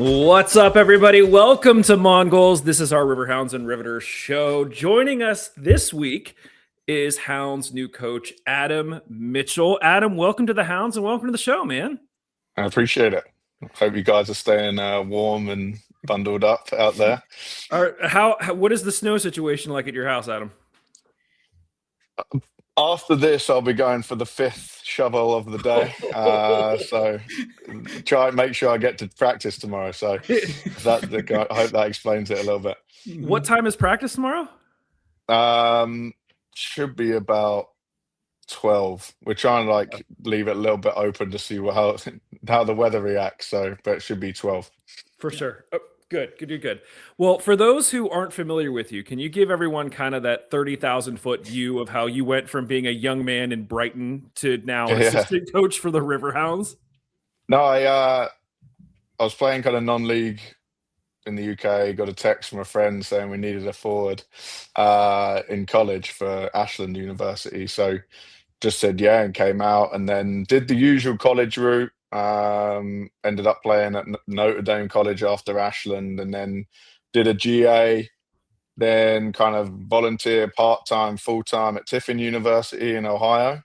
What's up, everybody? Welcome to Mongols. This is our Riverhounds and Riveters Show. Joining us this week is Hounds' new coach, Adam Mitchell. Adam, welcome to the Hounds and welcome to the show, man. I appreciate it. Hope you guys are staying warm and bundled up out there. What is the snow situation like at your house, Adam? After this, I'll be going for the 5th shovel of the day. So try and make sure I get to practice tomorrow. So I hope that explains it a little bit. What time is practice tomorrow? Should be about 12. We're trying to leave it a little bit open to see how the weather reacts. But it should be 12. For sure. Oh, good. Well, for those who aren't familiar with you, can you give everyone kind of that 30,000-foot view of how you went from being a young man in Brighton to now assistant coach for the Riverhounds? No, I was playing kind of non-league in the UK. Got a text from a friend saying we needed a forward in college for Ashland University. So just said yeah and came out, and then did the usual college route. Ended up playing at Notre Dame College after Ashland, and then did a GA, then kind of volunteer part-time, full-time at Tiffin University in Ohio.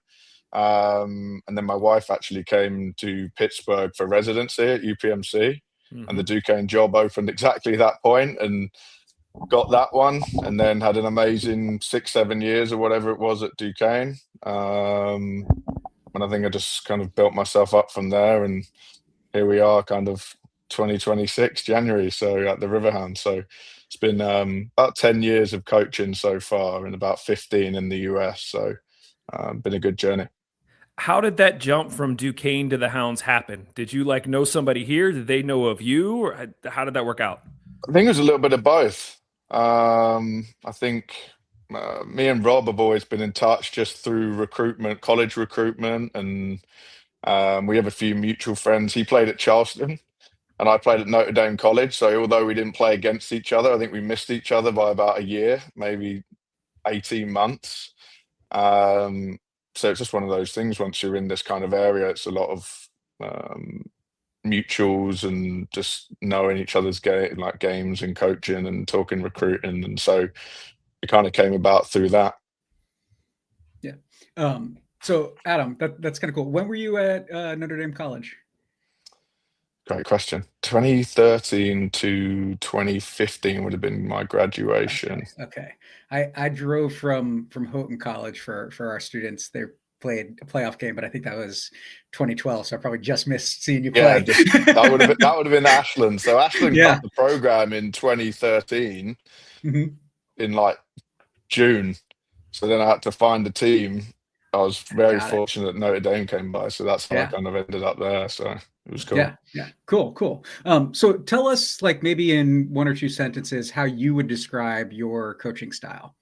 And then my wife actually came to Pittsburgh for residency at UPMC, and the Duquesne job opened exactly that point, and got that one, and then had an amazing 6-7 years or whatever it was at Duquesne. And I think I just kind of built myself up from there, and here we are, kind of 2026 January, so at the Riverhounds. So it's been about 10 years of coaching so far, and about 15 in the US. So been a good journey. How did that jump from Duquesne to the Hounds happen? Did you know somebody here? Did they know of you, or how did that work out? I think it was a little bit of both. I think me and Rob have always been in touch just through recruitment, college recruitment, and we have a few mutual friends. He played at Charleston and I played at Notre Dame College. So although we didn't play against each other, I think we missed each other by about a year, maybe 18 months. So it's just one of those things. Once you're in this kind of area, it's a lot of mutuals and just knowing each other's games and coaching and talking recruiting. And so it kind of came about through that. Yeah. So Adam, that's kind of cool. When were you at Notre Dame College? Great question. 2013 to 2015 would have been my graduation. Okay. I drove from Houghton College for our students. They played a playoff game, but I think that was 2012. So I probably just missed seeing you play. Yeah, that would have been Ashland. So Ashland got the program in 2013 in June. So then I had to find a team. I was very fortunate that Notre Dame came by. So that's how I kind of ended up there. So it was cool. Yeah. Cool. So tell us, maybe in one or two sentences, how you would describe your coaching style.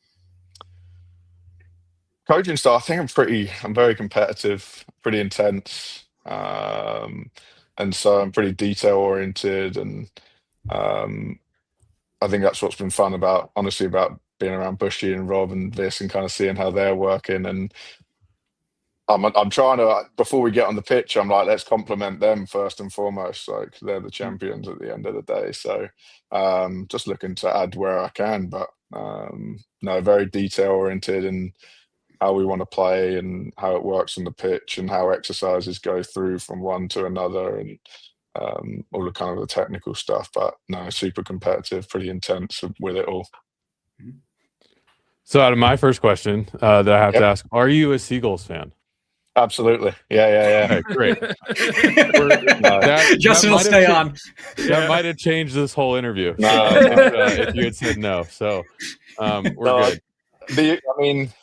Coaching style, I think I'm very competitive, pretty intense. And so I'm pretty detail oriented. And I think that's what's been fun about being around Bushy and Rob and Vis and kind of seeing how they're working. And I'm trying to, before we get on the pitch, I'm like, let's compliment them first and foremost. They're the champions at the end of the day. So just looking to add where I can, but no, very detail oriented in how we want to play and how it works on the pitch and how exercises go through from one to another and all the kind of the technical stuff. But no, super competitive, pretty intense with it all. So out of my first question that I have to ask, are you a Seagulls fan? Absolutely. Yeah. Okay, great. Justin will stay on. That might have changed this whole interview if you had said no. So we're good.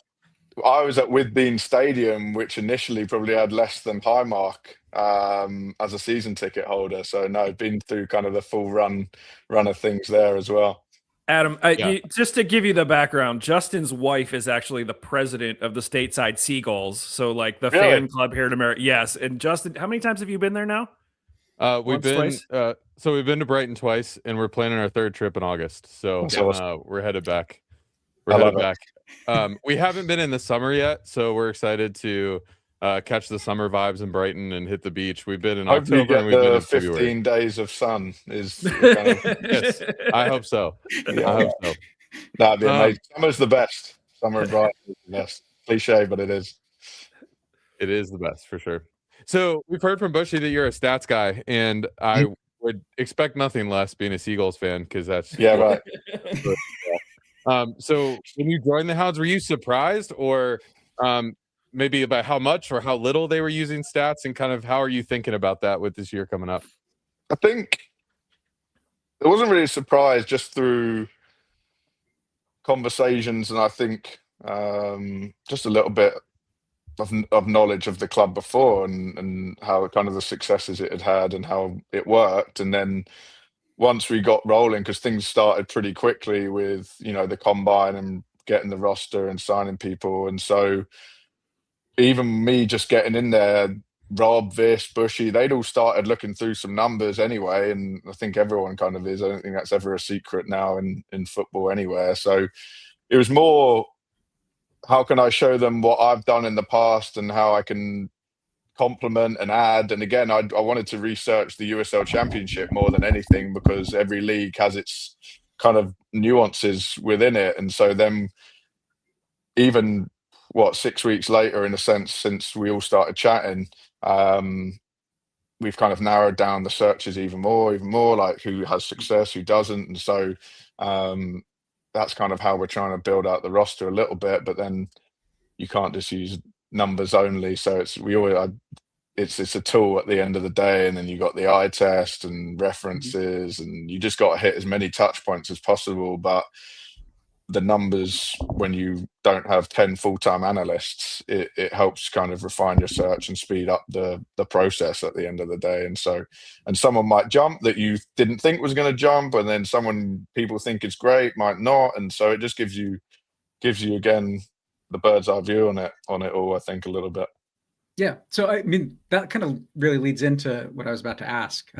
I was at Withdean Stadium, which initially probably had less than Highmark as a season ticket holder. So no, been through kind of the full run of things there as well. Adam, just to give you the background, Justin's wife is actually the president of the Stateside Seagulls. So the fan club here in America. Yes. And Justin, how many times have you been there now? We've been to Brighton twice, and we're planning our third trip in August. So we're headed back. We haven't been in the summer yet, so we're excited to catch the summer vibes in Brighton and hit the beach. We've been in Hopefully October and you we've been get in the February. 15 days of sun is kind of... Yes, I hope so. Yeah. I hope so. That'd be amazing. Summer's the best. Summer in Brighton is the best. Cliche, but it is. It is the best for sure. So we've heard from Bushy that you're a stats guy, and I would expect nothing less being a Seagulls fan, because that's right. So when you joined the Hounds, were you surprised, or maybe about how much or how little they were using stats, and kind of how are you thinking about that with this year coming up? I think it wasn't really a surprise, just through conversations, and I think just a little bit of knowledge of the club before, and how kind of the successes it had and how it worked. And then once we got rolling, because things started pretty quickly with, the combine and getting the roster and signing people. And so even me just getting in there, Rob, Vish, Bushy, they'd all started looking through some numbers anyway. And I think everyone kind of is. I don't think that's ever a secret now in football anywhere. So it was more, how can I show them what I've done in the past and how I can complement and add. And again, I wanted to research the USL Championship more than anything, because every league has its kind of nuances within it. And so then, even 6 weeks later, in a sense, since we all started chatting, we've kind of narrowed down the searches even more, like who has success, who doesn't. And so that's kind of how we're trying to build out the roster a little bit. But then you can't just use numbers only. So it's a tool at the end of the day. And then you got the eye test and references, and you just got to hit as many touch points as possible. But the numbers, when you don't have 10 full-time analysts, it helps kind of refine your search and speed up the process at the end of the day. And so, and someone might jump that you didn't think was going to jump, and then someone people think is great might not. And so it just gives you again the bird's eye view on it all, I think, a little bit. Yeah. So, I mean, that kind of really leads into what I was about to ask.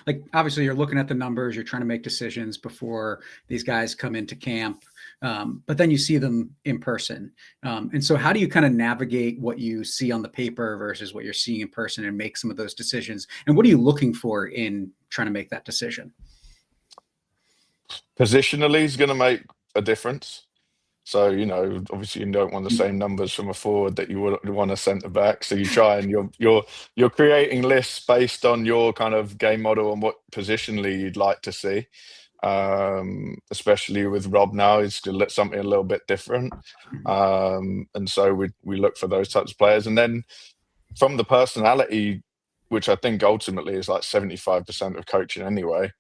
Like, obviously you're looking at the numbers, you're trying to make decisions before these guys come into camp. But then you see them in person. And so how do you kind of navigate what you see on the paper versus what you're seeing in person and make some of those decisions? And what are you looking for in trying to make that decision? Positionally is going to make a difference. So, obviously you don't want the same numbers from a forward that you would want a centre back. So you try and you're creating lists based on your kind of game model and what positionally you'd like to see. Especially with Rob now, he's something a little bit different. And so we look for those types of players. And then from the personality, which I think ultimately is like 75% of coaching anyway.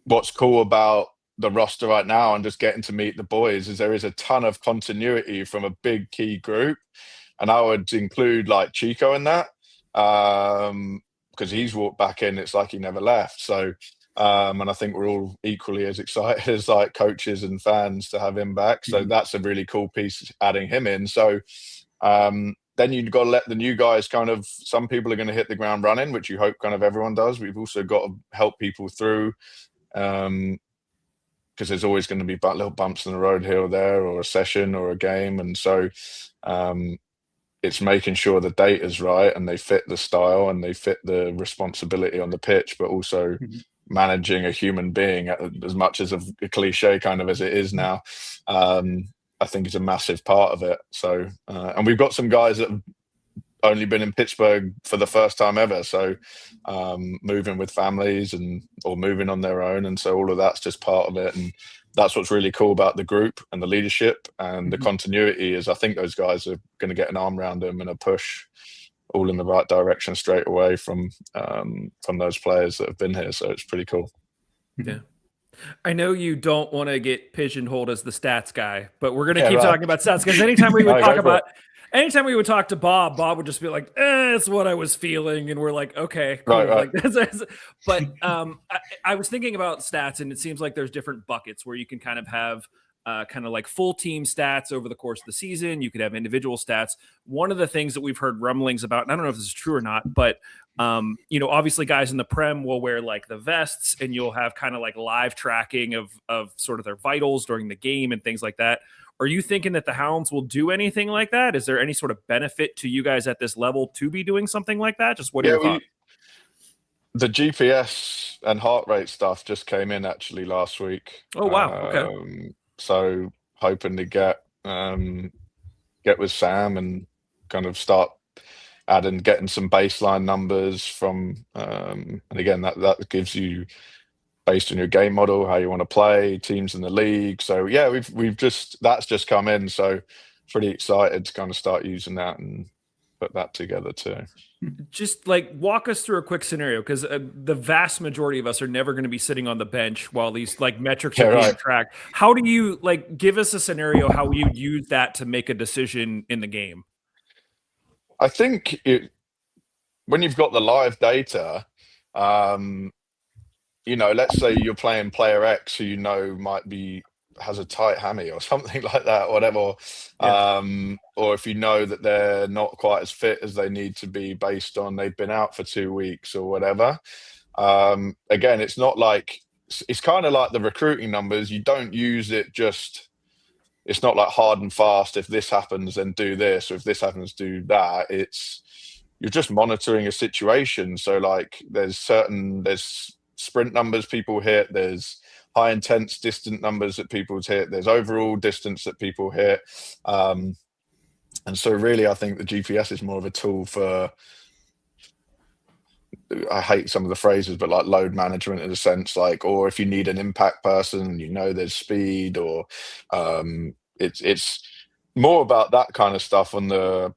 What's cool about the roster right now and just getting to meet the boys is there is a ton of continuity from a big key group. And I would include like Chico in that, because he's walked back in, it's like he never left. So and I think we're all equally as excited as like coaches and fans to have him back. So that's a really cool piece, adding him in. So then you've got to let the new guys kind of, some people are going to hit the ground running, which you hope kind of everyone does. We've also got to help people through, because there's always going to be little bumps in the road here or there, or a session or a game. And so it's making sure the data's right and they fit the style and they fit the responsibility on the pitch, but also managing a human being, as much as a cliche kind of as it is now. I think it's a massive part of it. So, and we've got some guys that have only been in Pittsburgh for the first time ever. So moving with families or moving on their own. And so all of that's just part of it. And that's what's really cool about the group and the leadership and the continuity is I think those guys are going to get an arm around them and a push all in the right direction straight away from those players that have been here. So it's pretty cool. Yeah. I know you don't want to get pigeonholed as the stats guy, but we're going to keep talking about stats, because anytime we would anytime we would talk to Bob would just be like, it's what I was feeling. And we're like, okay, cool. Right. But I was thinking about stats, and it seems like there's different buckets where you can kind of have kind of like full team stats over the course of the season. You could have individual stats. One of the things that we've heard rumblings about, and I don't know if this is true or not, but obviously guys in the Prem will wear like the vests, and you'll have kind of like live tracking of sort of their vitals during the game and things like that. Are you thinking that the Hounds will do anything like that? Is there any sort of benefit to you guys at this level to be doing something like that? Just what are your thoughts? The GPS and heart rate stuff just came in actually last week. Oh, wow. Okay. So hoping to get with Sam and kind of start getting some baseline numbers from, and again, that gives you, based on your game model, how you want to play, teams in the league. So yeah, that's just come in. So pretty excited to kind of start using that and put that together too. Just like walk us through a quick scenario, because the vast majority of us are never going to be sitting on the bench while these like metrics are being tracked. How do you like give us a scenario how you use that to make a decision in the game? I think when you've got the live data, let's say you're playing player X who has a tight hammy or something like that, or whatever. Or if you know that they're not quite as fit as they need to be based on they've been out for 2 weeks or whatever. Again, it's kind of like the recruiting numbers. You don't use it it's not like hard and fast. If this happens, then do this, or if this happens, do that. You're just monitoring a situation. So like there's sprint numbers people hit, there's high intense distant numbers that people hit, there's overall distance that people hit. And so really, I think the GPS is more of a tool for, I hate some of the phrases, but like load management in a sense, like, or if you need an impact person, there's speed, or it's more about that kind of stuff on the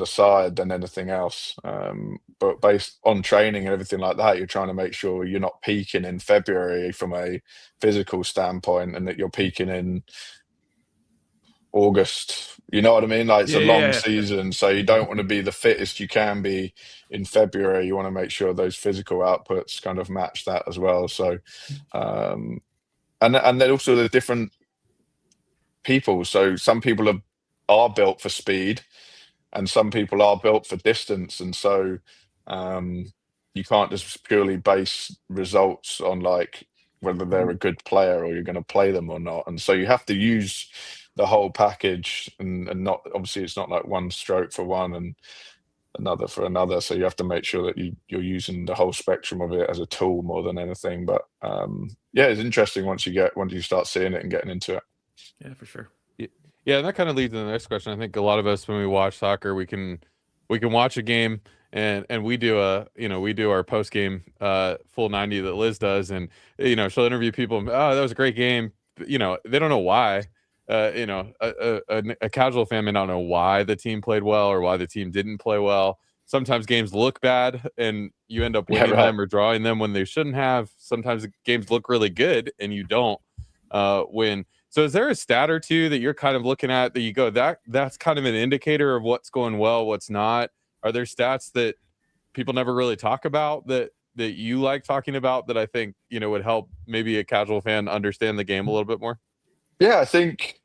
side than anything else. But based on training and everything like that, you're trying to make sure you're not peaking in February from a physical standpoint, and that you're peaking in August. You know what I mean? Like it's a long season, so you don't want to be the fittest you can be in February. You want to make sure those physical outputs kind of match that as well. So, and then also the different people. So some people are built for speed, and some people are built for distance. And so you can't just purely base results on like whether they're a good player or you're going to play them or not. And so you have to use the whole package, and not, obviously it's not like one stroke for one and another for another. So you have to make sure that you're using the whole spectrum of it as a tool more than anything. But it's interesting once you start seeing it and getting into it. Yeah, for sure. Yeah, and that kind of leads to the next question. I think a lot of us, when we watch soccer, we can watch a game and we do our post game full 90 that Liz does, and she'll interview people. Oh, that was a great game. They don't know why. A casual fan may not know why the team played well or why the team didn't play well. Sometimes games look bad and you end up winning them or drawing them when they shouldn't have. Sometimes games look really good and you don't win. So is there a stat or two that you're kind of looking at that you go, that's kind of an indicator of what's going well, what's not? Are there stats that people never really talk about that you like talking about that I think, would help maybe a casual fan understand the game a little bit more? Yeah, I think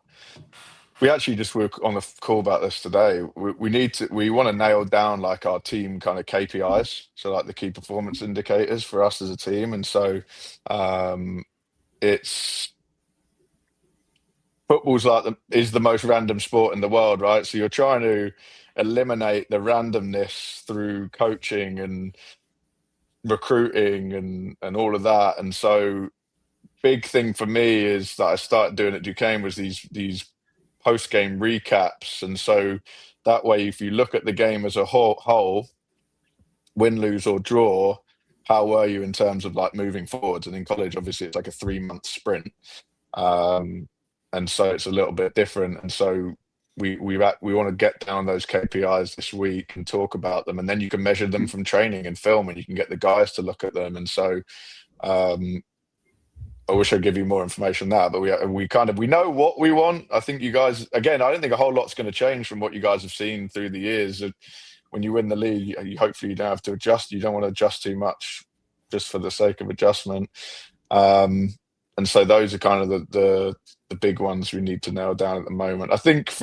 we actually just were on the call about this today. We want to nail down like our team kind of KPIs, so like the key performance indicators for us as a team. And so football's is the most random sport in the world, right? So you're trying to eliminate the randomness through coaching and recruiting and all of that. And so big thing for me is that I started doing at Duquesne was these post-game recaps. And so that way, if you look at the game as a whole, win, lose or draw, how were you in terms of like moving forwards? And in college, obviously it's like a 3-month sprint. And so it's a little bit different. And so we want to get down those KPIs this week and talk about them. And then you can measure them from training and film, and you can get the guys to look at them. And so I wish I'd give you more information on that, but we know what we want. I think you guys, again, I don't think a whole lot's going to change from what you guys have seen through the years. When you win the league, hopefully you don't have to adjust. You don't want to adjust too much just for the sake of adjustment. And so those are kind of the big ones we need to nail down at the moment. I think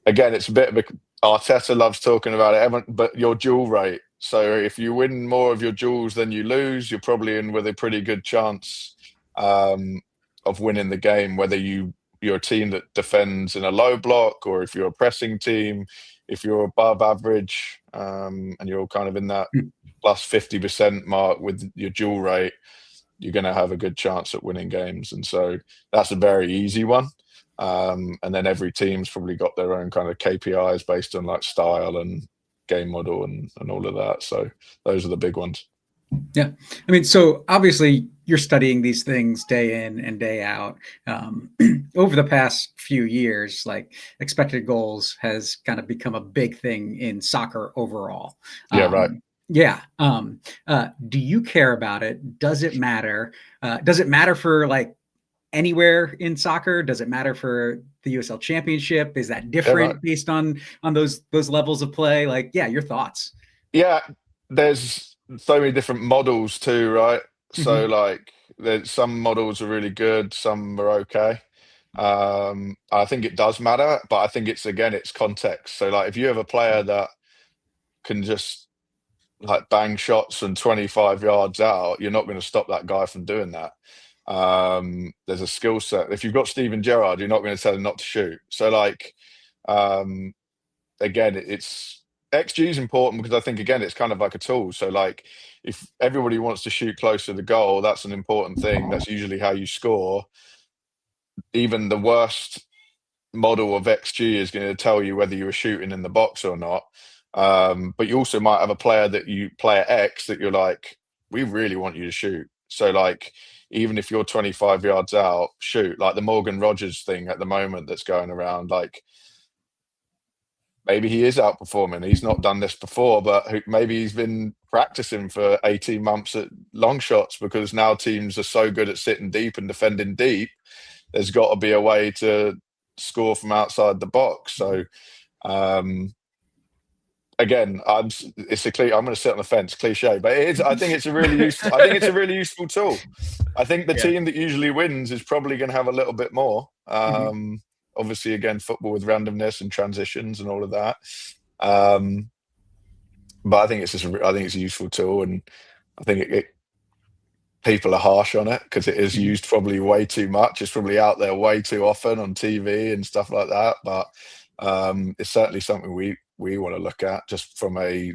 again, it's a bit of Arteta loves talking about it, but your duel rate. So if you win more of your duels than you lose, you're probably in with a pretty good chance of winning the game, whether you you're a team that defends in a low block, or if you're a pressing team, if you're above average, and you're kind of in that plus 50% mark with your duel rate, you're going to have a good chance at winning games. And so that's a very easy one. And then every team's probably got their own kind of KPIs based on like style and game model and all of that. So those are the big ones. Yeah. I mean, so obviously you're studying these things day in and day out. Over the past few years, like expected goals has kind of become a big thing in soccer overall. Yeah, right. Yeah. Do you care about it? Does it matter? Does it matter for like anywhere in soccer? Does it matter for the USL Championship? Is that different based on those levels of play? Like, yeah, your thoughts. Yeah, there's so many different models too, right? So like there's some models are really good, some are okay. I think it does matter, but I think it's context. So like if you have a player that can just like bang shots from 25 yards out, you're not going to stop that guy from doing that. There's a skill set. If you've got Steven Gerrard, you're not going to tell him not to shoot. So like again, it's XG is important because I think again it's kind of like a tool. So like if everybody wants to shoot close to the goal, that's an important thing. That's usually how you score. Even the worst model of XG is going to tell you whether you were shooting in the box or not. But you also might have a player X that you're like, we really want you to shoot. So like even if you're 25 yards out, shoot. Like the Morgan Rogers thing at the moment that's going around, like maybe he is outperforming. He's not done this before, but maybe he's been practicing for 18 months at long shots because now teams are so good at sitting deep and defending deep. There's got to be a way to score from outside the box. So again, I'm going to sit on the fence, cliche, but it is. I think it's a really useful. I think it's a really useful tool. I think the team that usually wins is probably going to have a little bit more. Obviously, again, football with randomness and transitions and all of that. But I think it's a useful tool, and I think people are harsh on it because it is used probably way too much. It's probably out there way too often on TV and stuff like that. But it's certainly something we want to look at just from a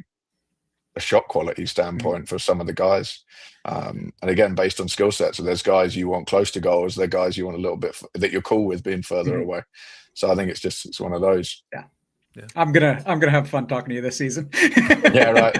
shot quality standpoint for some of the guys. And again, based on skill sets. So there's guys you want close to goals. There are guys you want a little bit that you're cool with being further away. So I think it's one of those. Yeah. I'm gonna have fun talking to you this season. Yeah, right.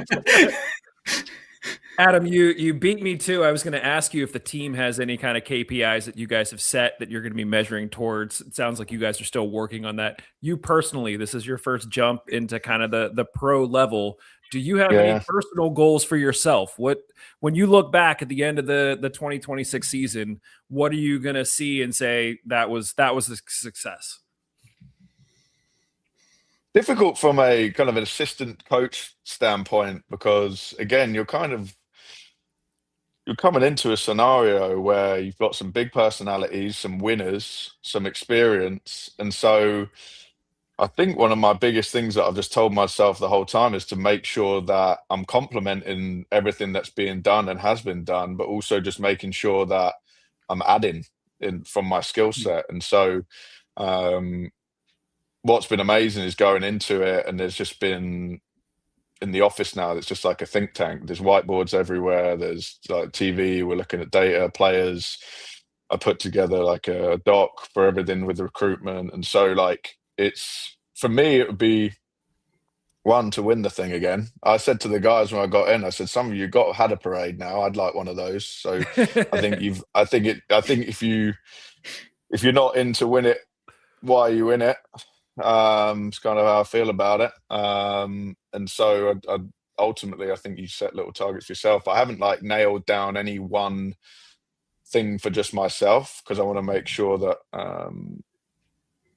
Adam, you beat me too. I was going to ask you if the team has any kind of KPIs that you guys have set that you're going to be measuring towards. It sounds like you guys are still working on that. You personally, this is your first jump into kind of the pro level. Do you have any personal goals for yourself? When you look back at the end of the 2026 season, what are you going to see and say that was a success? Difficult from a kind of an assistant coach standpoint because again, you're coming into a scenario where you've got some big personalities, some winners, some experience. And so I think one of my biggest things that I've just told myself the whole time is to make sure that I'm complimenting everything that's being done and has been done, but also just making sure that I'm adding in from my skill set. And so what's been amazing is going into it, and there's just been in the office now, it's just like a think tank. There's whiteboards everywhere. There's like TV. We're looking at data, players. I put together like a doc for everything with the recruitment. And so like for me, it would be one to win the thing again. I said to the guys when I got in, I said, some of you had a parade now. I'd like one of those. So I think if you're not in to win it, why are you in it? It's kind of how I feel about it. And so ultimately, I think you set little targets for yourself. I haven't like nailed down any one thing for just myself because I want to make sure that,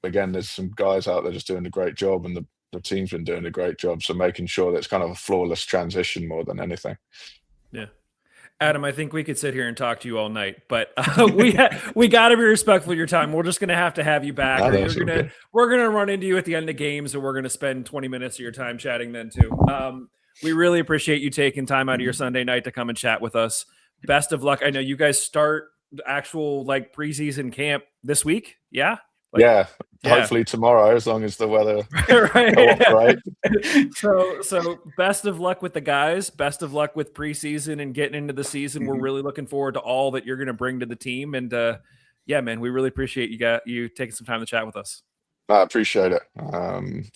again, there's some guys out there just doing a great job, and the team's been doing a great job. So making sure that it's kind of a flawless transition more than anything. Yeah. Adam, I think we could sit here and talk to you all night, but we got to be respectful of your time. We're just going to have you back. We're going to run into you at the end of games, and we're going to spend 20 minutes of your time chatting then too. We really appreciate you taking time out of your Sunday night to come and chat with us. Best of luck. I know you guys start the actual like preseason camp this week. Yeah. Yeah, hopefully tomorrow, as long as the weather right. So best of luck with the guys. Best of luck with preseason and getting into the season. We're really looking forward to all that you're going to bring to the team. And yeah, man, we really appreciate you taking some time to chat with us. I appreciate it.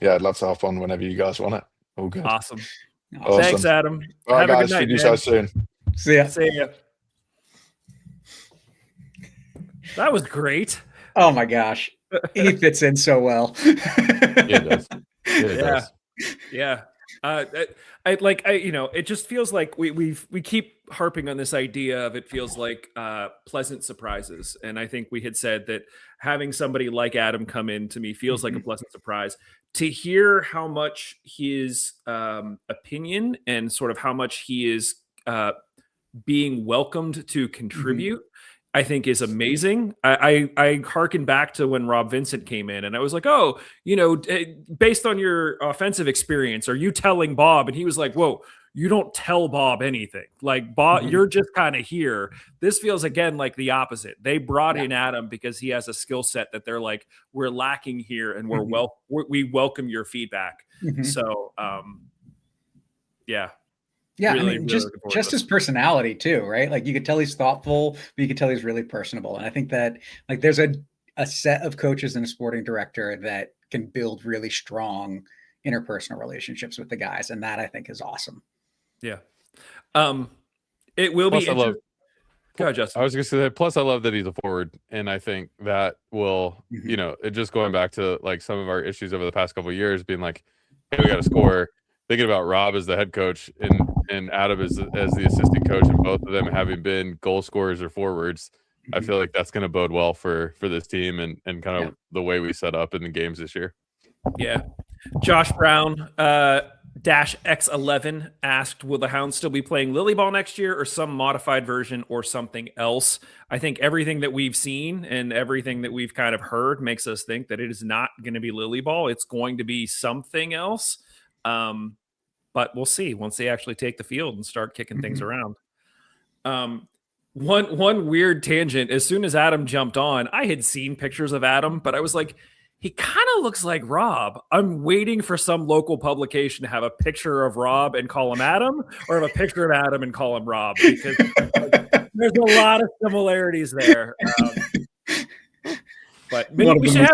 Yeah, I'd love to hop on whenever you guys want it. All good. Awesome. Awesome. Thanks, Adam. All right, Have a guys. good night, See you man. guys soon. See ya. See ya. That was great. Oh my gosh. He fits in so well. It does. Yeah. It just feels like we keep harping on this idea of, it feels like pleasant surprises. And I think we had said that having somebody like Adam come in to me feels like a pleasant surprise. To hear how much his opinion and sort of how much he is being welcomed to contribute, I think is amazing. I hearken back to when Rob Vincent came in, and I was like, oh, based on your offensive experience, are you telling Bob? And he was like, whoa, you don't tell Bob anything. Like, Bob, you're just kind of here. This feels again like the opposite. They brought in Adam because he has a skill set that they're like, we're lacking here, and we welcome your feedback. So yeah. Yeah, really, I mean, just his personality too, right? Like, you could tell he's thoughtful, but you could tell he's really personable. And I think that, like, there's a set of coaches and a sporting director that can build really strong interpersonal relationships with the guys, and that I think is awesome. Yeah. It will Plus, be. Go ahead, Justin. I was going to say that. Plus, I love that he's a forward, and I think that will, it just going back to like some of our issues over the past couple of years, being like, hey, we got to score. Thinking about Rob as the head coach and Adam as the assistant coach, and both of them having been goal scorers or forwards, I feel like that's going to bode well for this team and kind of the way we set up in the games this year. Yeah. Josh Brown, -X11 asked, will the Hounds still be playing Lily Ball next year, or some modified version, or something else? I think everything that we've seen and everything that we've kind of heard makes us think that it is not going to be Lily Ball. It's going to be something else. But we'll see once they actually take the field and start kicking things around. One weird tangent. As soon as Adam jumped on, I had seen pictures of Adam, but I was like, he kind of looks like Rob. I'm waiting for some local publication to have a picture of Rob and call him Adam, or have a picture of Adam and call him Rob, because there's a lot of similarities there. But maybe we should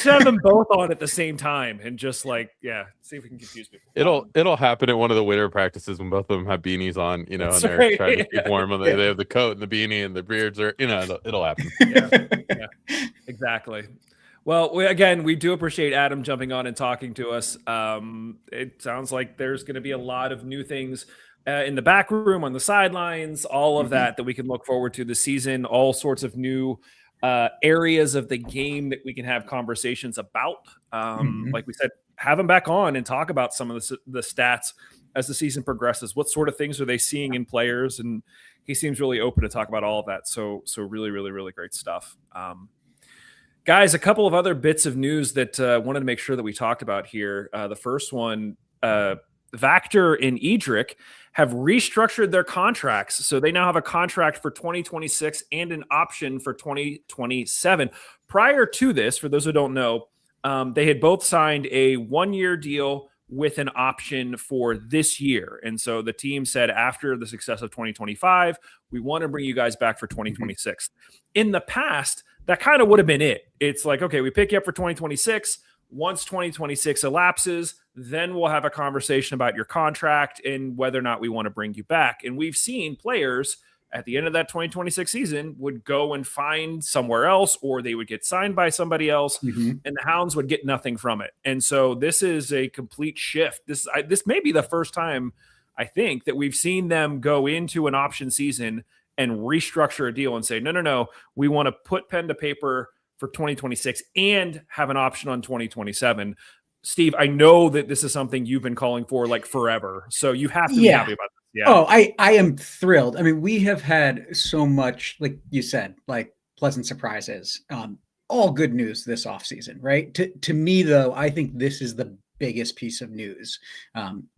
have them both on at the same time and just see if we can confuse people. It'll happen at one of the winter practices when both of them have beanies on, and they're trying to keep warm. And they have the coat and the beanie, and the beards are, it'll happen. Yeah, exactly. Well, we do appreciate Adam jumping on and talking to us. It sounds like there's going to be a lot of new things in the back room, on the sidelines, all of that we can look forward to this season. All sorts of new areas of the game that we can have conversations about. Like we said, have him back on and talk about some of the stats as the season progresses. What sort of things are they seeing in players? And he seems really open to talk about all of that. So really, really, really great stuff. Guys, a couple of other bits of news that wanted to make sure that we talked about here. The first one, Vactor and Edric have restructured their contracts. So they now have a contract for 2026 and an option for 2027. Prior to this, for those who don't know, they had both signed a 1-year deal with an option for this year. And so the team said, after the success of 2025, we want to bring you guys back for 2026. In the past, that kind of would have been it. It's like, okay, we pick you up for 2026. Once 2026 elapses, then we'll have a conversation about your contract and whether or not we want to bring you back. And we've seen players at the end of that 2026 season would go and find somewhere else, or they would get signed by somebody else, and the Hounds would get nothing from it. And so this is a complete shift. This may be the first time, I think, that we've seen them go into an option season and restructure a deal and say, no, we want to put pen to paper for 2026 and have an option on 2027. Steve, I know that this is something you've been calling for like forever. So you have to be happy about this. Yeah. Oh, I am thrilled. I mean, we have had so much, like you said, like pleasant surprises. All good news this offseason, right? To me, though, I think this is the biggest piece of news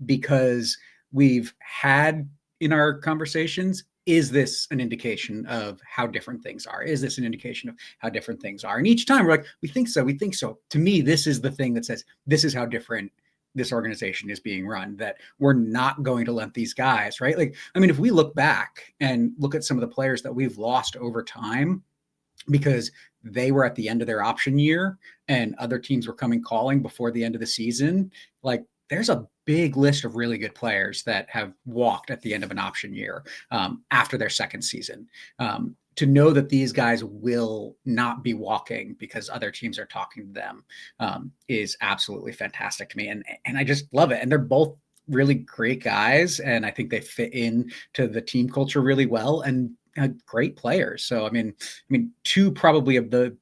because we've had in our conversations is this an indication of how different things are? Is this an indication of how different things are? And each time we're like, we think so, we think so. To me, this is the thing that says, this is how different this organization is being run, that we're not going to let these guys, right? Like, I mean, if we look back and look at some of the players that we've lost over time because they were at the end of their option year and other teams were coming calling before the end of the season, like there's a big list of really good players that have walked at the end of an option year after their second season. To know that these guys will not be walking because other teams are talking to them is absolutely fantastic to me. And I just love it. And they're both really great guys. And I think they fit in to the team culture really well and great players. So, I mean, two probably of the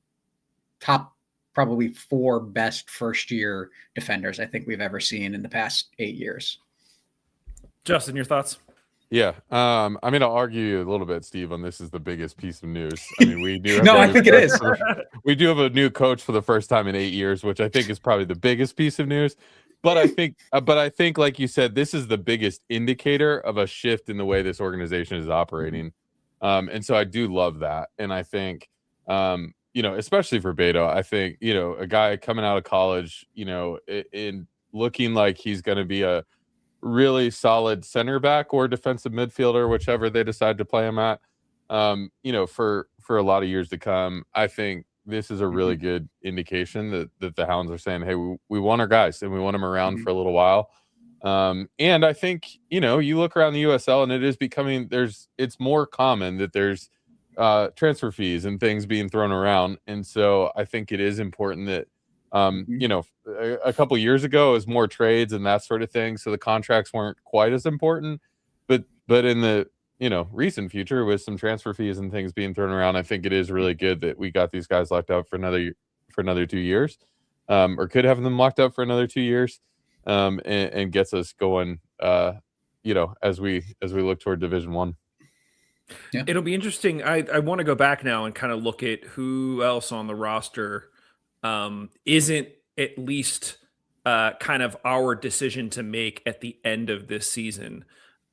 top probably 4 best first year defenders I think we've ever seen in the past 8 years. Justin, your thoughts? Yeah. I mean, I'll argue you a little bit, Steve, on this is the biggest piece of news. I mean, we do have No, I think it is. We do have a new coach for the first time in 8 years, which I think is probably the biggest piece of news. But I think, like you said, this is the biggest indicator of a shift in the way this organization is operating. And so I do love that. And I think, especially for Beto, I think, a guy coming out of college, in looking like he's going to be a really solid center back or defensive midfielder, whichever they decide to play him at, for a lot of years to come. I think this is a really good indication that the Hounds are saying, hey, we want our guys and we want them around for a little while. And I think, you look around the USL and it is becoming, it's more common that there's transfer fees and things being thrown around. And so I think it is important that, a couple years ago it was more trades and that sort of thing. So the contracts weren't quite as important, but in the, recent future with some transfer fees and things being thrown around, I think it is really good that we got these guys locked up for another 2 years, or could have them locked up for another 2 years, and gets us going, as we look toward Division 1. Yeah. It'll be interesting. I want to go back now and kind of look at who else on the roster isn't at least kind of our decision to make at the end of this season.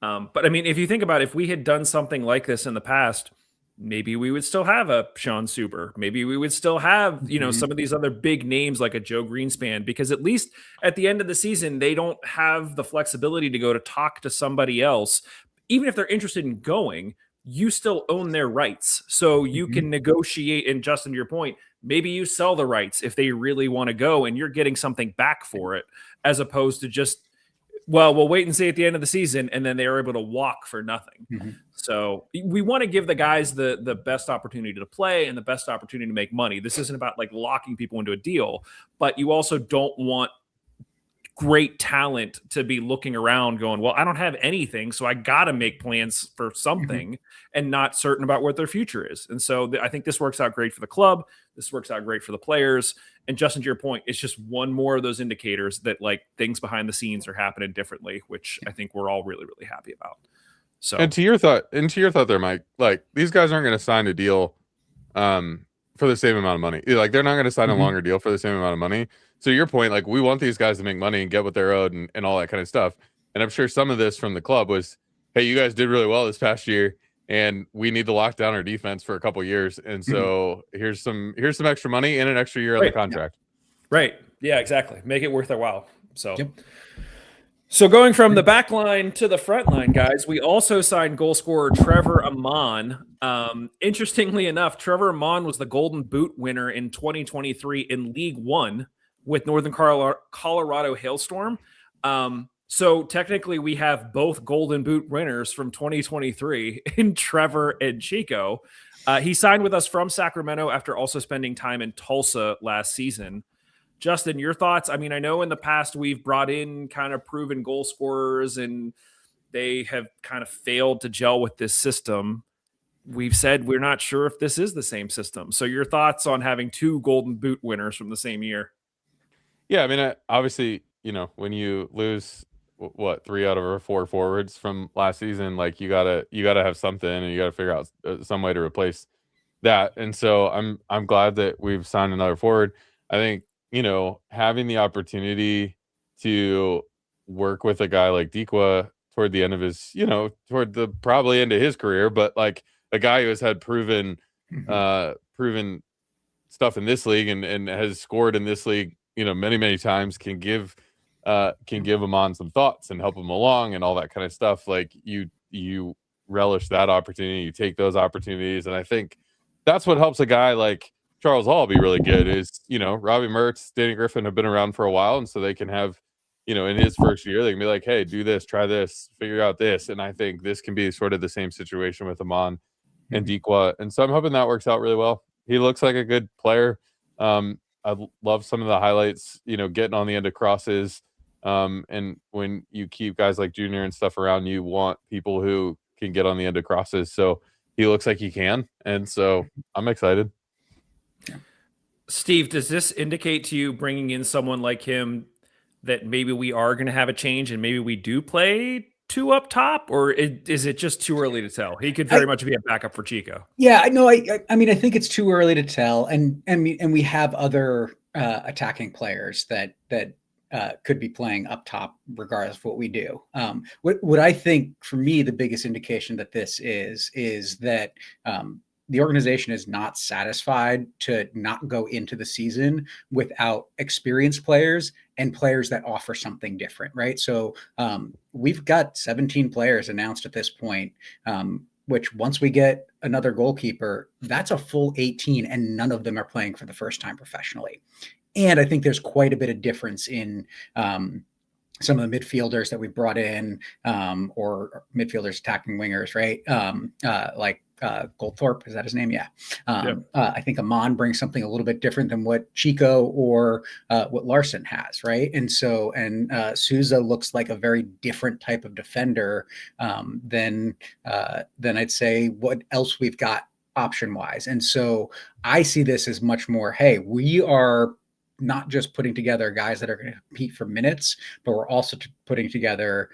But I mean, if you think about it, if we had done something like this in the past, maybe we would still have a Sean Suber. Maybe we would still have, some of these other big names like a Joe Greenspan, because at least at the end of the season, they don't have the flexibility to go to talk to somebody else. Even if they're interested in going, you still own their rights. So you can negotiate. And Justin, to your point, maybe you sell the rights if they really want to go and you're getting something back for it, as opposed to just, well, we'll wait and see at the end of the season. And then they are able to walk for nothing. So we want to give the guys the best opportunity to play and the best opportunity to make money. This isn't about like locking people into a deal, but you also don't want great talent to be looking around going, well, I don't have anything, so I got to make plans for something and not certain about what their future is. And so I think this works out great for the club. This works out great for the players. And Justin, to your point, it's just one more of those indicators that like things behind the scenes are happening differently, which I think we're all really, really happy about. So, and to your thought there, Mike, like these guys aren't going to sign a deal for the same amount of money. Like they're not going to sign a longer deal for the same amount of money. So your point, like we want these guys to make money and get what they're owed and all that kind of stuff. And I'm sure some of this from the club was, hey, you guys did really well this past year and we need to lock down our defense for a couple years. And so here's some extra money and an extra year on the contract. Right. Yeah, exactly. Make it worth their while. So, So going from the back line to the front line, guys, we also signed goal scorer Trevor Amon. Interestingly enough, Trevor Amon was the Golden Boot winner in 2023 in League One with Northern Colorado Hailstorm. So technically we have both Golden Boot winners from 2023 in Trevor and Chico. He signed with us from Sacramento after also spending time in Tulsa last season. Justin, your thoughts? I mean, I know in the past we've brought in kind of proven goal scorers and they have kind of failed to gel with this system. We've said we're not sure if this is the same system. So your thoughts on having 2 Golden Boot winners from the same year? Yeah, I mean, obviously, when you lose 3 out of our 4 forwards from last season, like you gotta have something and you gotta figure out some way to replace that. And so I'm glad that we've signed another forward. I think, having the opportunity to work with a guy like Dikwa toward the end of his, toward the probably end of his career, but like a guy who has had proven stuff in this league and has scored in this league, many, many times, can give him on some thoughts and help him along and all that kind of stuff. Like you relish that opportunity, you take those opportunities. And I think that's what helps a guy like Charles Hall be really good is, Robbie Mertz, Danny Griffin have been around for a while. And so they can have, in his first year, they can be like, hey, do this, try this, figure out this. And I think this can be sort of the same situation with Amon and Dequa. And so I'm hoping that works out really well. He looks like a good player. I love some of the highlights, getting on the end of crosses. And when you keep guys like Junior and stuff around, you want people who can get on the end of crosses. So he looks like he can. And so I'm excited. Steve, does this indicate to you, bringing in someone like him, that maybe we are going to have a change and maybe we do play two up top, or is it just too early to tell? He could very much be a backup for Chico. Yeah, I know. I mean, I think it's too early to tell, and we have other attacking players that could be playing up top regardless of what we do. What I think, for me, the biggest indication that this is that the organization is not satisfied to not go into the season without experienced players and players that offer something different, right? So we've got 17 players announced at this point, which once we get another goalkeeper, that's a full 18, and none of them are playing for the first time professionally. And I think there's quite a bit of difference in some of the midfielders that we brought in, or midfielders attacking wingers, right? Like Goldthorpe, is that his name? Yeah. I think Amon brings something a little bit different than what Chico or what Larson has, right? And so, Souza looks like a very different type of defender than I'd say what else we've got option-wise. And so I see this as much more, hey, we are not just putting together guys that are going to compete for minutes, but we're also putting together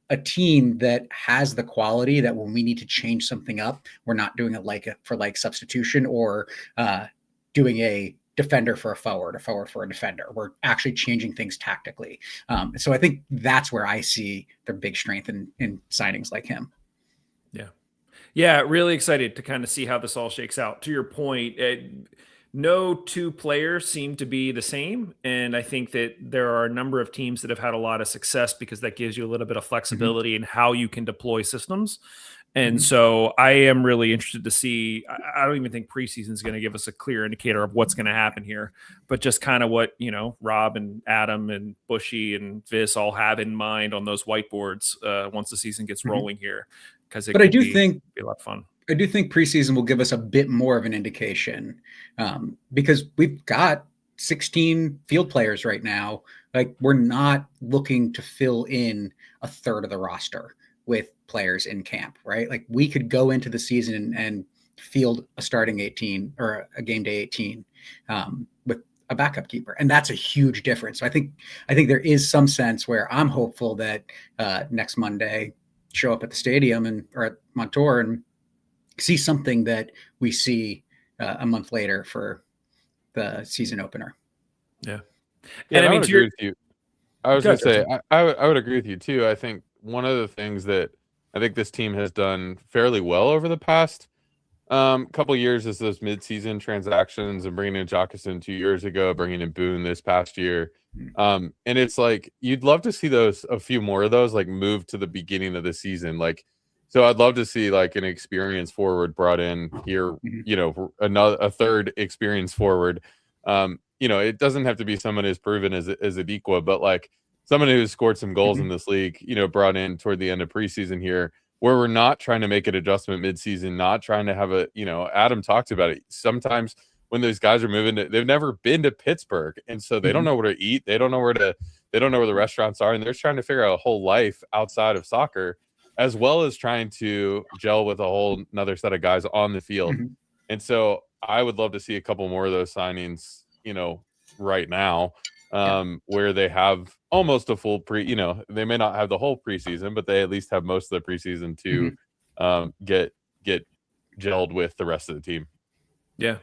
a team that has the quality that when we need to change something up, we're not doing it like substitution, or doing a defender for a forward for a defender. We're actually changing things tactically. So I think that's where I see their big strength in signings like him. Yeah, really excited to kind of see how this all shakes out. To your point, no two players seem to be the same. And I think that there are a number of teams that have had a lot of success because that gives you a little bit of flexibility in how you can deploy systems. And so I am really interested to see. I don't even think preseason is going to give us a clear indicator of what's going to happen here, but just kind of what, Rob and Adam and Bushy and Vis all have in mind on those whiteboards once the season gets rolling here. But I do think be a lot of fun. I do think preseason will give us a bit more of an indication, because we've got 16 field players right now. Like, we're not looking to fill in a third of the roster with players in camp, right? Like, we could go into the season and field a starting 18 or a game day 18 with a backup keeper. And that's a huge difference. So I think there is some sense where I'm hopeful that next Monday show up at the stadium or at Montour and see something that we see a month later for the season opener. Yeah. And I would agree with you. I was going to say, I would agree with you too. I think one of the things that I think this team has done fairly well over the past couple of years is those mid-season transactions, and bringing in Jockeson 2 years ago, bringing in Boone this past year. And it's like, you'd love to see a few more of those, like, move to the beginning of the season. Like, so I'd love to see like an experienced forward brought in here, a third experienced forward. It doesn't have to be someone as proven as Adequa, but like someone who's scored some goals in this league, brought in toward the end of preseason here, where we're not trying to make an adjustment midseason, not trying to have Adam talked about it. Sometimes when those guys are moving, they've never been to Pittsburgh. And so they don't know where to eat. They don't know where the restaurants are. And they're trying to figure out a whole life outside of soccer, as well as trying to gel with a whole another set of guys on the field. And so I would love to see a couple more of those signings, right now, where they have almost a full they may not have the whole preseason, but they at least have most of the preseason to get gelled with the rest of the team. Yeah.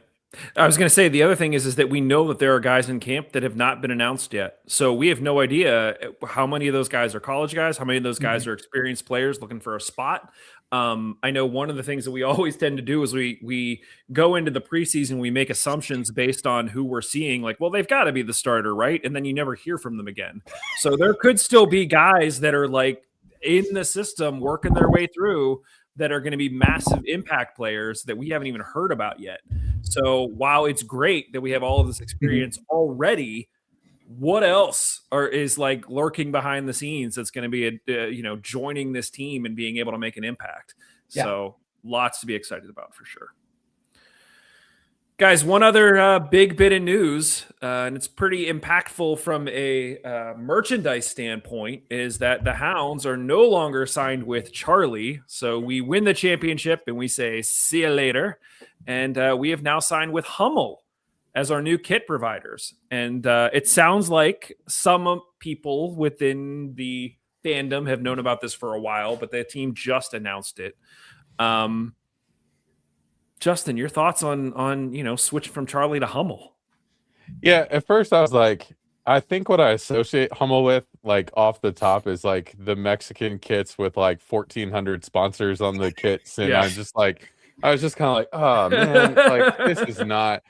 I was going to say the other thing is that we know that there are guys in camp that have not been announced yet. So we have no idea how many of those guys are college guys, how many of those guys are experienced players looking for a spot. I know one of the things that we always tend to do is we go into the preseason, we make assumptions based on who we're seeing, like, well, they've got to be the starter, right? And then you never hear from them again. So there could still be guys that are like in the system working their way through that are going to be massive impact players that we haven't even heard about yet. So while it's great that we have all of this experience already, what else is like lurking behind the scenes that's going to be joining this team and being able to make an impact? Yeah. So lots to be excited about for sure. Guys, one other big bit of news, and it's pretty impactful from a merchandise standpoint, is that the Hounds are no longer signed with Charlie. So we win the championship and we say, see you later. And we have now signed with Hummel as our new kit providers. And it sounds like some people within the fandom have known about this for a while, but the team just announced it. Justin, your thoughts on switching from Charlie to Hummel? Yeah, at first I was like, I think what I associate Hummel with, like off the top, is like the Mexican kits with like 1,400 sponsors on the kits, and I was just kind of like, oh man, like this is not,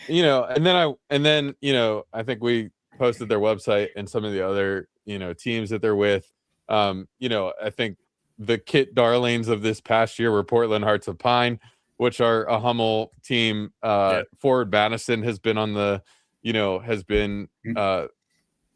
And then I think we posted their website and some of the other teams that they're with. I think the kit darlings of this past year were Portland Hearts of Pine, which are a Hummel team. Forward Madison has been on the,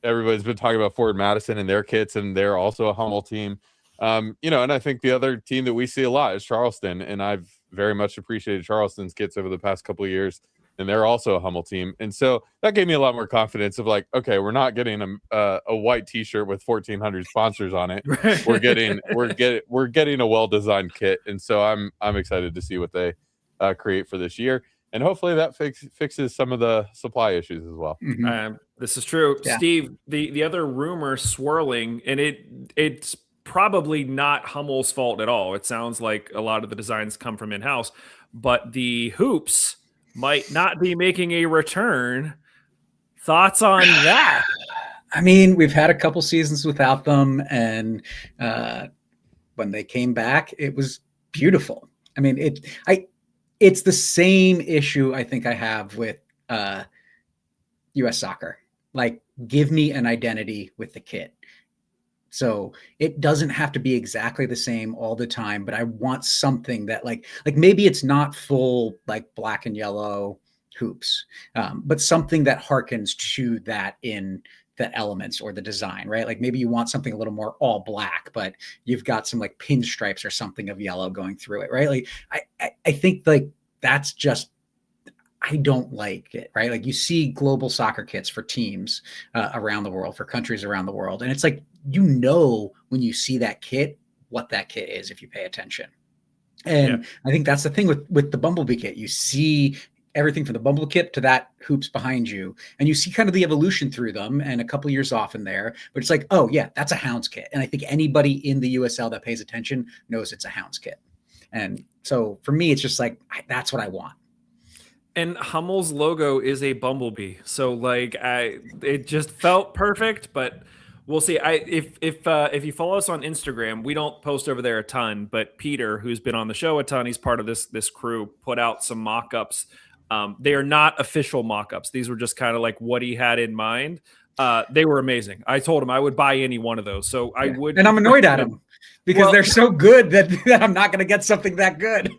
everybody's been talking about Forward Madison and their kits, and they're also a Hummel team. And I think the other team that we see a lot is Charleston, and I've very much appreciated Charleston's kits over the past couple of years, and they're also a Hummel team. And so that gave me a lot more confidence of like, okay, we're not getting a white T-shirt with 1,400 sponsors on it. We're getting a well-designed kit, and so I'm excited to see what they create for this year, and hopefully that fixes some of the supply issues as well. This is true, Steve. The other rumor swirling, and it's probably not Hummel's fault at all. It sounds like a lot of the designs come from in-house, but the hoops might not be making a return. Thoughts on that? I mean, we've had a couple seasons without them, and when they came back, it was beautiful. I mean, it's the same issue I think I have with U.S. soccer. Like, give me an identity with the kit. So it doesn't have to be exactly the same all the time, but I want something that like maybe it's not full like black and yellow hoops, but something that harkens to that in the elements or the design, right? Like maybe you want something a little more all black, but you've got some like pinstripes or something of yellow going through it, right? Like I think like that's just, I don't like it, right? Like you see global soccer kits for teams around the world, for countries around the world. And it's like, when you see that kit, what that kit is, if you pay attention. And I think that's the thing with the Bumblebee kit. You see everything from the Bumblebee kit to that hoops behind you, and you see kind of the evolution through them and a couple years off in there, but it's like, oh yeah, that's a Hounds kit. And I think anybody in the USL that pays attention knows it's a Hounds kit. And so for me, it's just like, that's what I want. And Hummel's logo is a bumblebee, so like it just felt perfect. But we'll see. If you follow us on Instagram, we don't post over there a ton. But Peter, who's been on the show a ton, he's part of this crew, put out some mock-ups. They are not official mock-ups. These were just kind of like what he had in mind. They were amazing. I told him I would buy any one of those. So I would. And I'm annoyed at him because they're so good that I'm not going to get something that good.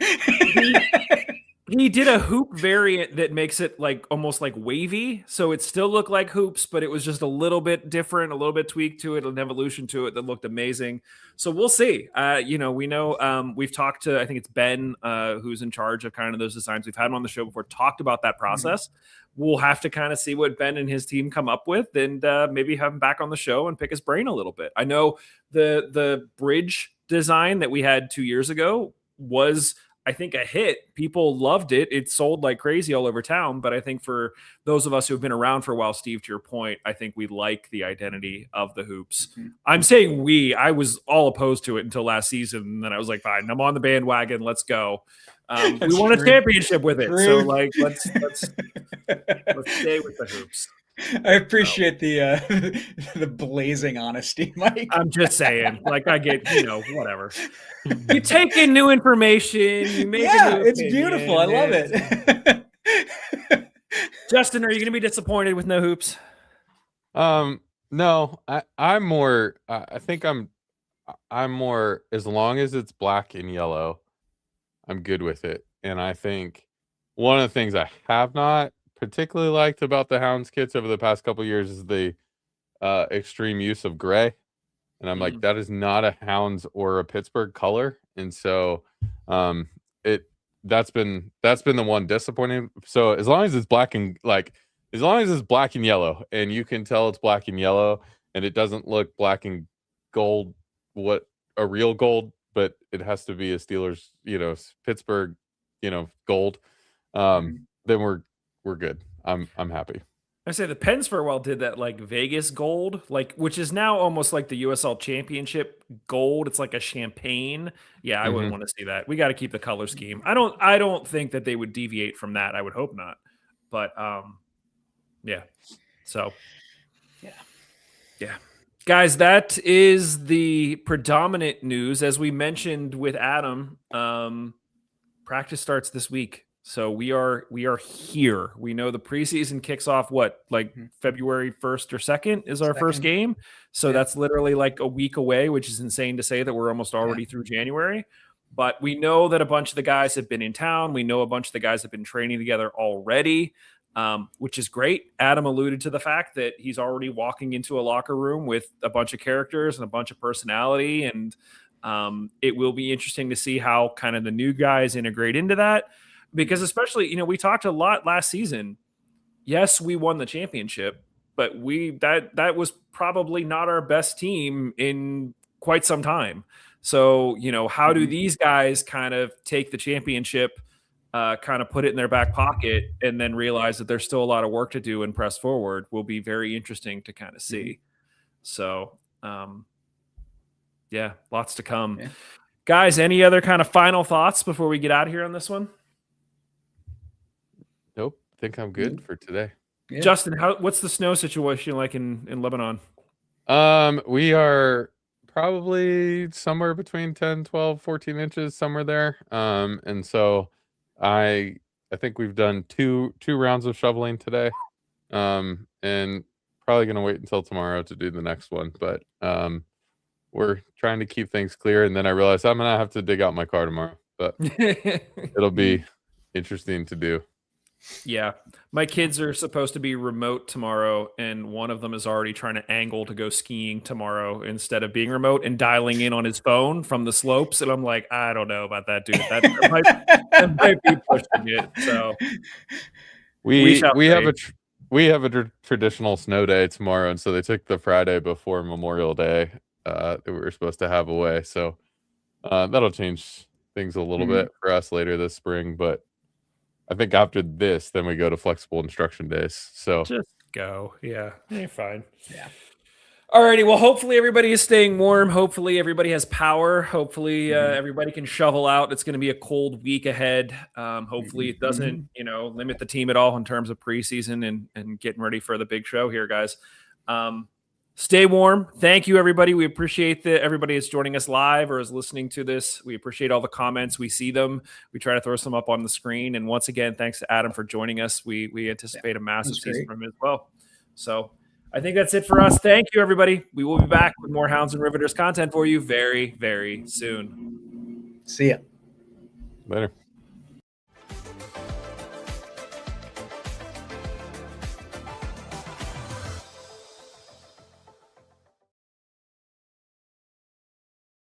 He did a hoop variant that makes it like almost like wavy. So it still looked like hoops, but it was just a little bit different, a little bit tweaked to it, an evolution to it that looked amazing. So we'll see. We know we've talked to, I think it's Ben, who's in charge of kind of those designs. We've had him on the show before, talked about that process. We'll have to kind of see what Ben and his team come up with, and maybe have him back on the show and pick his brain a little bit. I know the bridge design that we had 2 years ago was, I think, a hit. People loved it. It sold like crazy all over town. But I think for those of us who've been around for a while, Steve, to your point, I think we like the identity of the hoops. I'm saying I was all opposed to it until last season. And then I was like, fine, I'm on the bandwagon. Let's go. We won a championship with it, so True. like let's stay with the hoops. I appreciate the blazing honesty, Mike. I'm just saying, like I get, whatever. You take in new information, you make a new it's opinion, beautiful. I love it. Justin, are you going to be disappointed with no hoops? No, I'm more. I think I'm more. As long as it's black and yellow, I'm good with it. And I think one of the things I have not particularly liked about the Hounds kits over the past couple of years is the extreme use of gray. And I'm like, that is not a Hounds or a Pittsburgh color. And so that's been the one disappointing. So as long as it's black and yellow and you can tell it's black and yellow and it doesn't look black and gold, what a real gold, but it has to be a Steelers, Pittsburgh, gold. Then we're good. I'm happy. I say the Pens for a while did that like Vegas gold, which is now almost like the USL Championship gold. It's like a champagne. Yeah, I wouldn't want to see that. We got to keep the color scheme. I don't think that they would deviate from that. I would hope not. But yeah. So yeah. Guys, that is the predominant news. As we mentioned with Adam, practice starts this week. So we are here. We know the preseason kicks off February 1st or 2nd is our first game. So that's literally like a week away, which is insane to say that we're almost already through January. But we know that a bunch of the guys have been in town. We know a bunch of the guys have been training together already, which is great. Adam alluded to the fact that he's already walking into a locker room with a bunch of characters and a bunch of personality. And it will be interesting to see how kind of the new guys integrate into that. Because especially, we talked a lot last season. Yes, we won the championship, but that was probably not our best team in quite some time. So, how do these guys kind of take the championship, kind of put it in their back pocket and then realize that there's still a lot of work to do and press forward will be very interesting to kind of see. So, lots to come. Yeah. Guys, any other kind of final thoughts before we get out of here on this one? Nope. I think I'm good for today. Yeah. Justin, what's the snow situation like in Lebanon? We are probably somewhere between 10, 12, 14 inches, somewhere there. And so I think we've done two rounds of shoveling today. And probably going to wait until tomorrow to do the next one. But we're trying to keep things clear. And then I realized I'm going to have to dig out my car tomorrow. But it'll be interesting to do. Yeah. My kids are supposed to be remote tomorrow, and one of them is already trying to angle to go skiing tomorrow instead of being remote and dialing in on his phone from the slopes. And I'm like, I don't know about that, dude. That might be pushing it. So we have a traditional snow day tomorrow, and so they took the Friday before Memorial Day that we were supposed to have away. So that'll change things a little bit for us later this spring, but I think after this, then we go to flexible instruction days. So just go. Yeah. You're fine. Yeah. All righty. Well, hopefully everybody is staying warm. Hopefully everybody has power. Hopefully everybody can shovel out. It's going to be a cold week ahead. Hopefully it doesn't, limit the team at all in terms of preseason and getting ready for the big show here, guys. Stay warm. Thank you, everybody. We appreciate that everybody is joining us live or is listening to this. We appreciate all the comments. We see them. We try to throw some up on the screen. And once again, thanks to Adam for joining us. We anticipate a massive season from him as well. So I think that's it for us. Thank you, everybody. We will be back with more Hounds and Riveters content for you very, very soon. See ya. Later.